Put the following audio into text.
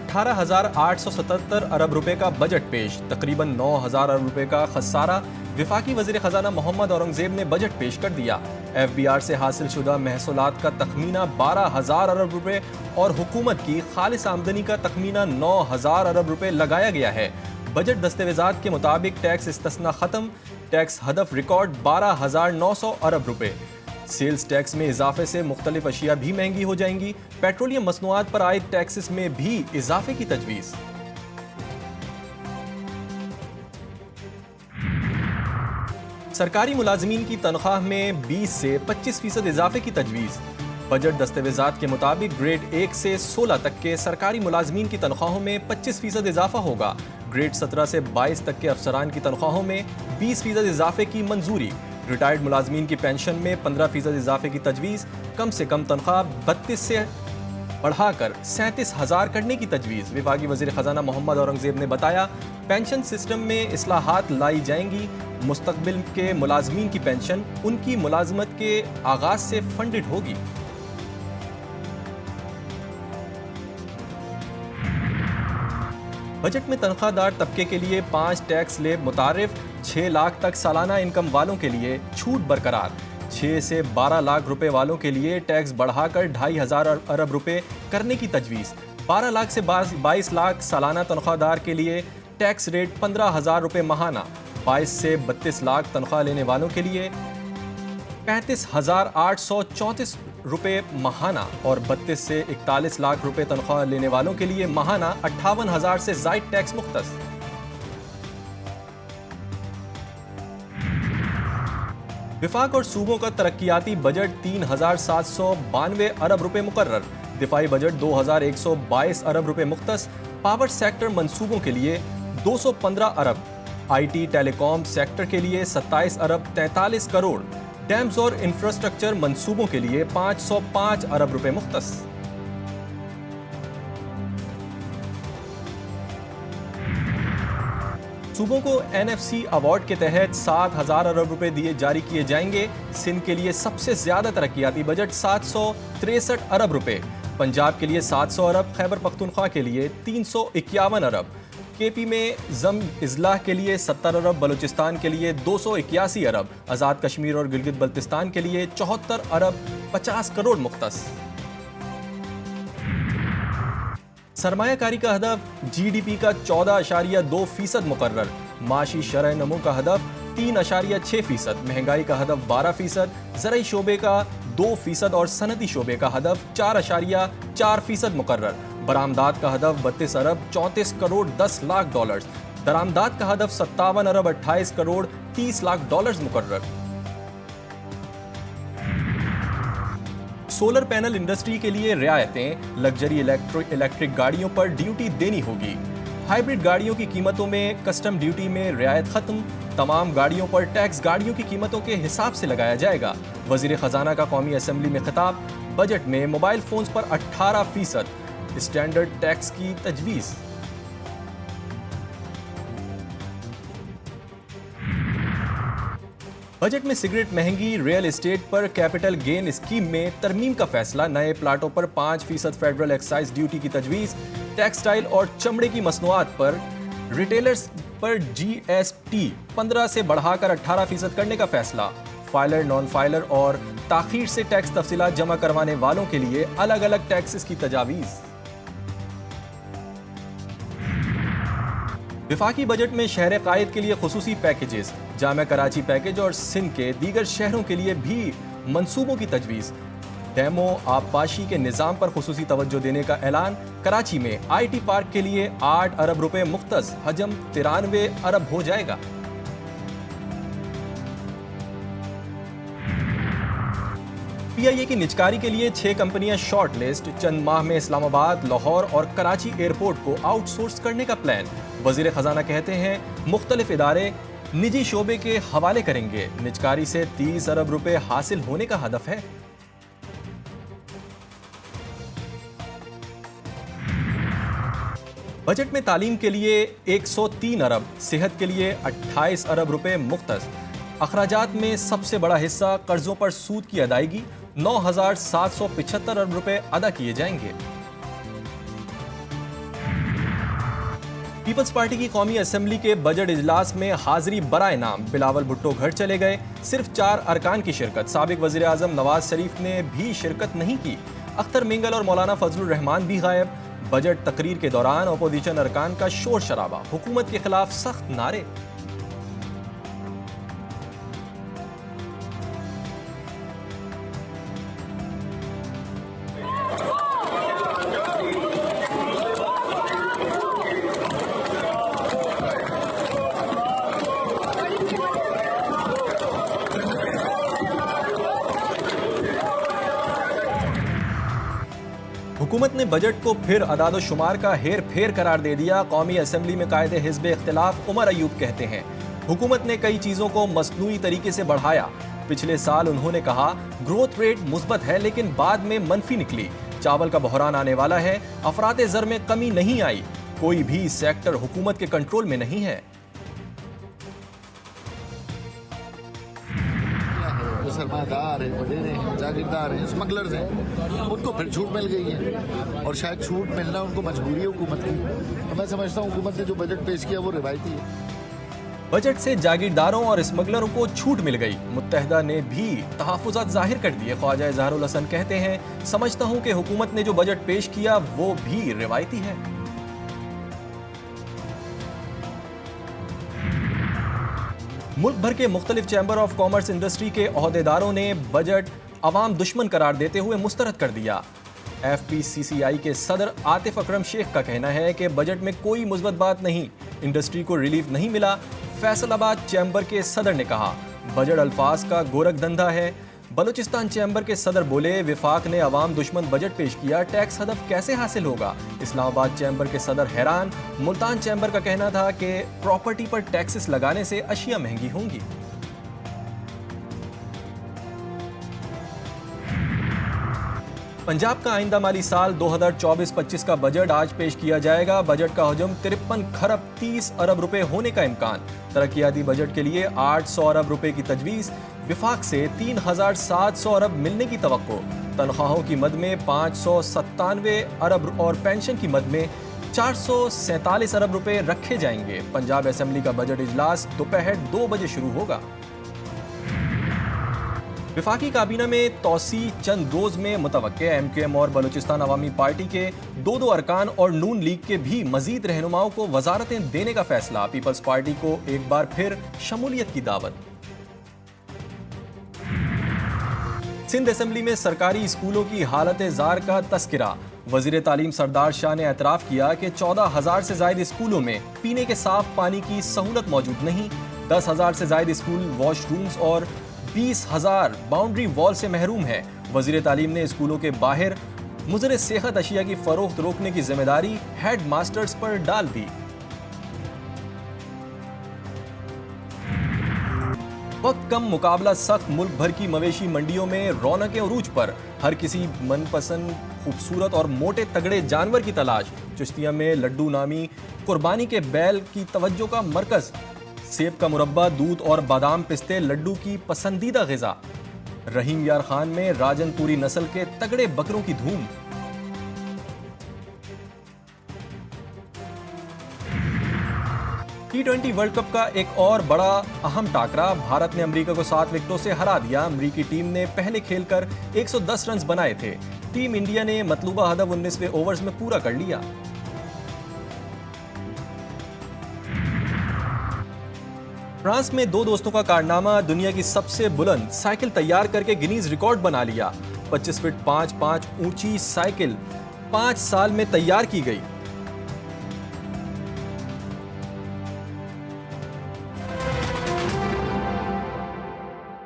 18,877 अरब रुपए का बजट पेश, तकरीबन 9,000 अरब रुपए का खसारा। विफाकी वज़ीर ख़जाना मोहम्मद औरंगज़ेब ने बजट पेश कर दिया। FBR से हासिल शुदा महसूलात का तखमीना 12,000 अरब रुपए और हुकूमत की खालिस आमदनी का तखमीना 9,000 अरब रुपए लगाया गया है। बजट दस्तावेज़ात के मुताबिक टैक्स इस्तिस्ना ख़त्म, टैक्स हदफ रिकॉर्ड 12,900 अरब रुपए। सेल्स टैक्स में इजाफे से मुख्तलिफ अशिया भी महंगी हो जाएंगी। पेट्रोलियम मसनूआत पर आयद टैक्सेस में भी इजाफे की तजवीज़। सरकारी मुलाजमीन की तनख्वाह में 20 से 25% इजाफे की तजवीज़। बजट दस्तावेज़ात के मुताबिक ग्रेड 1 से 16 तक के सरकारी मुलाजमीन की तनख्वाहों में 25% इजाफा होगा। ग्रेड 17 से 22 तक के अफसरान की तनख्वाहों में 20% इजाफे की मंजूरी। रिटायर्ड मुलाजमीन की पेंशन में 15% इजाफे की तजवीज़। कम से कम तनख्वाह 32 से बढ़ाकर 37,000 करने की तजवीज़। विफाकी वज़ीर ख़जाना मोहम्मद औरंगज़ेब ने बताया, पेंशन सिस्टम में इस्लाहात लाई जाएंगी। मुस्तक़बिल के मुलाजमीन की पेंशन उनकी मुलाजमत के आगाज़ से फंडेड होगी। बजट में तनख्वाहदार तबके के लिए 5 टैक्स स्लैब मुतारिफ। 6 लाख तक सालाना इनकम वालों के लिए छूट बरकरार। 6 से 12 लाख रुपए वालों के लिए टैक्स बढ़ाकर 2,500 अरब रुपए करने की तजवीज़। 12 लाख से 22 लाख सालाना तनख्वाहदार के लिए टैक्स रेट 15,000 रुपए माहाना। 22 से 32 लाख तनख्वाह लेने वालों के लिए 35,834 रुपए माहाना और 32 से 41 लाख रुपए तनख्वाह लेने वालों के लिए माहाना 58,000 से ज़ायद टैक्स मुख्तस। विफाक और सूबों का तरक्याती बजट 3,792 अरब रुपए मुकर्रर। दिफाई बजट 2,122 अरब रुपए मुख्तस। पावर सेक्टर मंसूबों के लिए 215 अरब। IT टेलीकॉम सेक्टर के लिए 27 अरब 43 करोड़। डैम्स और इंफ्रास्ट्रक्चर मंसूबों के लिए 505 अरब रुपए मुख्तस। सूबों को NFC अवार्ड के तहत 7,000 अरब रुपए दिए जारी किए जाएंगे। सिंध के लिए सबसे ज्यादा तरक्याती बजट 763 अरब रुपए। पंजाब के लिए 700 अरब। खैबर पख्तूनख्वा के लिए 351 अरब। KP में जम इजलाह के लिए 70 अरब। बलूचिस्तान के लिए 281 अरब। आज़ाद कश्मीर और गिलगित बल्तिस्तान के लिए 74 अरब 50 करोड़ मुख्तस। सरमायाकारी का हदफ GDP का 14.2% मुकर्रर। माशी शरह नमो का हदफ 3.6%। महंगाई का हदफ 12%। ज़रई शोबे का 2% और सनती शोबे का हदफ 4.4% मुकर्रर। बरामदात का हदफ 32 अरब 34 करोड़ 10 लाख डॉलर्स। दरामदात का हदफ 57 अरब 28 करोड़ 30 लाख डॉलर्स मुकर्रर। सोलर पैनल इंडस्ट्री के लिए रियायतें। लग्जरी इलेक्ट्रिक गाड़ियों पर ड्यूटी देनी होगी। हाइब्रिड गाड़ियों की कीमतों में कस्टम ड्यूटी में रियायत खत्म। तमाम गाड़ियों पर टैक्स गाड़ियों की कीमतों के हिसाब से लगाया जाएगा। वजीर खजाना का कौमी असेंबली में खिताब। बजट में मोबाइल फोन्स पर 18% स्टैंडर्ड टैक्स की तजवीज़। बजट में सिगरेट महंगी। रियल एस्टेट पर कैपिटल गेन स्कीम में तरमीम का फैसला। नए प्लाटों पर 5% फेडरल एक्साइज ड्यूटी की तजवीज़। टेक्सटाइल और चमड़े की मसनूआत पर रिटेलर्स पर GST 15 से बढ़ाकर 18% करने का फैसला। फाइलर, नॉन फाइलर और ताखीर से टैक्स तफसीलात जमा करवाने वालों के लिए अलग अलग टैक्सेस की तजावीज़। विफाकी बजट में शहर कायद के लिए खुसूसी पैकेजेस। जामिया कराची पैकेज और सिंध के दीगर शहरों के लिए भी मंसूबों की तजवीज़। डैमों आबपाशी के निज़ाम पर खुसूसी तवज्जो देने का ऐलान। कराची में IT पार्क के लिए 8 अरब रुपए मुख्तस। हजम 93 अरब हो जाएगा। PIA की निजकारी के लिए 6 कंपनियां शॉर्ट लिस्ट। चंद माह में इस्लामाबाद, लाहौर और कराची एयरपोर्ट को आउटसोर्स करने का प्लान। वजीर खजाना कहते हैं मुख्तलिफ इदारे निजी शोबे के हवाले करेंगे। निजकारी से 30 अरब रुपए हासिल होने का हदफ है। बजट में तालीम के लिए 103 अरब, सेहत के लिए 28 अरब रुपए मुख्तस। अखराजात में सबसे बड़ा हिस्सा कर्जों पर सूद की अदायगी। 9,775 अरब रुपए अदा किए जाएंगे। पीपल्स पार्टी की कौमी असेंबली के बजट इजलास में हाजिरी बराए नाम बिलावल भुट्टो घर चले गए। सिर्फ 4 अरकान की शिरकत। साबिक वजीर आजम नवाज शरीफ ने भी शिरकत नहीं की। अख्तर मिंगल और मौलाना फजलुर रहमान भी गायब। बजट तकरीर के दौरान अपोजिशन अरकान का शोर शराबा, हुकूमत के खिलाफ सख्त नारे। हुकूमत ने बजट को फिर अदाद शुमार का हेर फेर करार दे दिया। कौमी असेंबली में कायदे हिज़्ब इख्तिलाफ उमर अयूब कहते हैं, हुकूमत ने कई चीज़ों को मसनूई तरीके से बढ़ाया। पिछले साल उन्होंने कहा ग्रोथ रेट मुस्बत है लेकिन बाद में मनफी निकली। चावल का बहरान आने वाला है, अफराते ज़र में कमी नहीं आई। कोई भी सेक्टर हुकूमत के कंट्रोल में नहीं है। सरमादार है, वडेरे हैं, जागीरदार हैं, स्मगलर्स हैं, उनको फिर छूट मिल गई है और शायद छूट मिलना उनको मजबूरी है हुकूमत की। तो मैं समझता हूँ हुकूमत ने जो बजट पेश किया वो रिवायती है। बजट से जागीरदारों और स्मगलरों को छूट मिल गई। मुत्तहदा ने भी तहफ़्फ़ुज़ात जाहिर कर दिए। ख्वाजा इज़हारुल हसन कहते हैं, समझता हूँ कि हुकूमत ने जो बजट पेश किया वो भी रिवायती है। मुल्क भर के मुख्तलिफ चैम्बर ऑफ कॉमर्स इंडस्ट्री के ओहदेदारों ने बजट अवाम दुश्मन करार देते हुए मुस्तरद कर दिया। FPCCI के सदर आतिफ अकरम शेख का कहना है कि बजट में कोई मुस्बत बात नहीं, इंडस्ट्री को रिलीफ नहीं मिला। फैसलाबाद चैम्बर के सदर ने कहा बजट अल्फाज का गोरख धंधा है। बलूचिस्तान चैम्बर के सदर बोले विफाक ने अवाम दुश्मन बजट पेश किया, टैक्स हदफ कैसे हासिल होगा। इस्लामाबाद चैम्बर के सदर हैरान। मुल्तान चैम्बर का कहना था कि प्रॉपर्टी पर टैक्सेस लगाने से अशिया महंगी होंगी। पंजाब का आइंदा माली साल 2024-25 का बजट आज पेश किया जाएगा। बजट का हजम 53 खरब 30 अरब रुपए होने का इम्कान। तरक्याती बजट के लिए 800 अरब रुपए की तजवीज़। विफाक से 3700 अरब मिलने की तवक्को। तनख्वाहों की मद में 597 अरब और पेंशन की मद में 447 अरब रुपए रखे जाएंगे। पंजाब असेंबली का बजट इजलास दोपहर 2 बजे शुरू होगा। विफाकी काबीना में तोसी चंद रोज में मुतवक्के। MQM और बलूचिस्तान अवामी पार्टी के 2 अरकान और नून लीग के भी मजीद रहनुमाओं को वजारतें देने का फैसला। पीपल्स पार्टी को एक बार फिर शमूलियत की दावत। सिंध असेंबली में सरकारी स्कूलों की हालत जार का तस्करा। वजीर तालीम सरदार शाह ने एतराफ़ किया कि 14,000 से ज़ायद स्कूलों में पीने के साफ पानी की सहूलत मौजूद नहीं। 10,000 से ज़ायद स्कूल वॉशरूम्स और 20,000 बाउंड्री वॉल से महरूम है। वजीर तालीम ने स्कूलों के बाहर मुज़र सेहत अशिया की फरोख्त रोकने की जिम्मेदारी हेड मास्टर्स पर डाल दी। वक्त कम मुकाबला सख्त। मुल्क भर की मवेशी मंडियों में रौनक उरूज पर। हर किसी मनपसंद खूबसूरत और मोटे तगड़े जानवर की तलाश। चिश्तिया में लड्डू नामी कुर्बानी के बैल की तवज्जो का मरकज। सेब का मुरब्बा, दूध और बादाम पिस्ते लड्डू की पसंदीदा ग़िज़ा। रहीम यार खान में राजनपुरी नस्ल के तगड़े बकरों की धूम। T20 वर्ल्ड कप का एक और बड़ा अहम टाकरा। भारत ने अमेरिका को 7 विकेटों से हरा दिया। अमेरिकी टीम ने पहले खेलकर 110 रन बनाए थे। टीम इंडिया ने मतलूबा हदफ 19वें ओवर्स में पूरा कर लिया। फ्रांस में 2 दोस्तों का कारनामा। दुनिया की सबसे बुलंद साइकिल तैयार करके गिनीज रिकॉर्ड बना लिया। 25 फीट 5 ऊंची साइकिल 5 साल में तैयार की गई।